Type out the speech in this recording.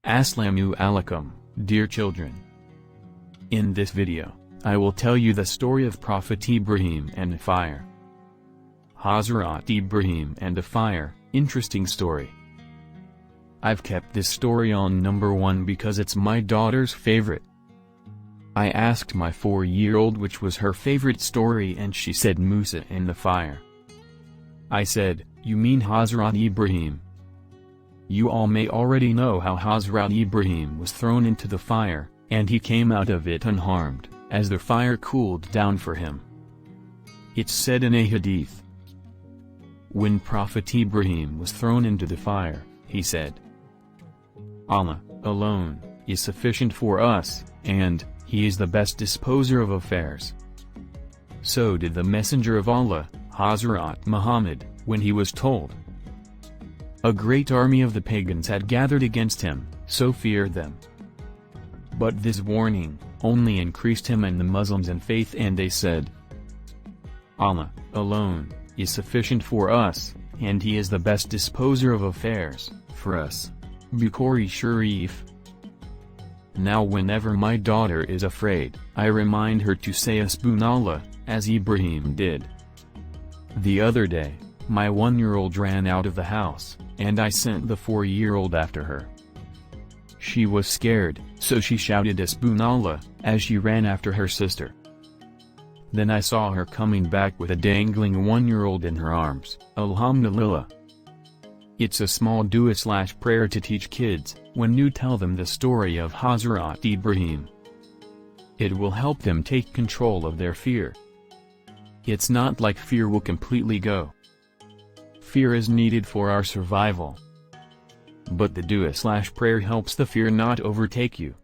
Assalamu alaikum, dear children. In this video, I will tell you the story of Prophet Ibrahim and the fire. Hazrat Ibrahim and the fire, interesting story. I've kept this story on number 1 because it's my daughter's favorite. I asked my 4-year-old which was her favorite story and she said Musa and the fire. I said, you mean Hazrat Ibrahim? You all may already know how Hazrat Ibrahim was thrown into the fire, and he came out of it unharmed, as the fire cooled down for him. It's said in a hadith. When Prophet Ibrahim was thrown into the fire, he said, Allah, alone, is sufficient for us, and He is the best disposer of affairs. So did the Messenger of Allah, Hazrat Muhammad, when he was told. A great army of the pagans had gathered against him, so fear them. But this warning only increased him and the Muslims in faith, and they said, Allah, alone, is sufficient for us, and He is the best disposer of affairs, for us. Bukhari Sharif. Now whenever my daughter is afraid, I remind her to say Hasbunallah, as Ibrahim did. The other day, my 1-year-old ran out of the house, and I sent the 4-year-old after her. She was scared, so she shouted Hasbunallah, as she ran after her sister. Then I saw her coming back with a dangling 1-year-old in her arms. Alhamdulillah. It's a small dua/prayer to teach kids, when you tell them the story of Hazrat Ibrahim. It will help them take control of their fear. It's not like fear will completely go. Fear is needed for our survival. But the dua/prayer helps the fear not overtake you.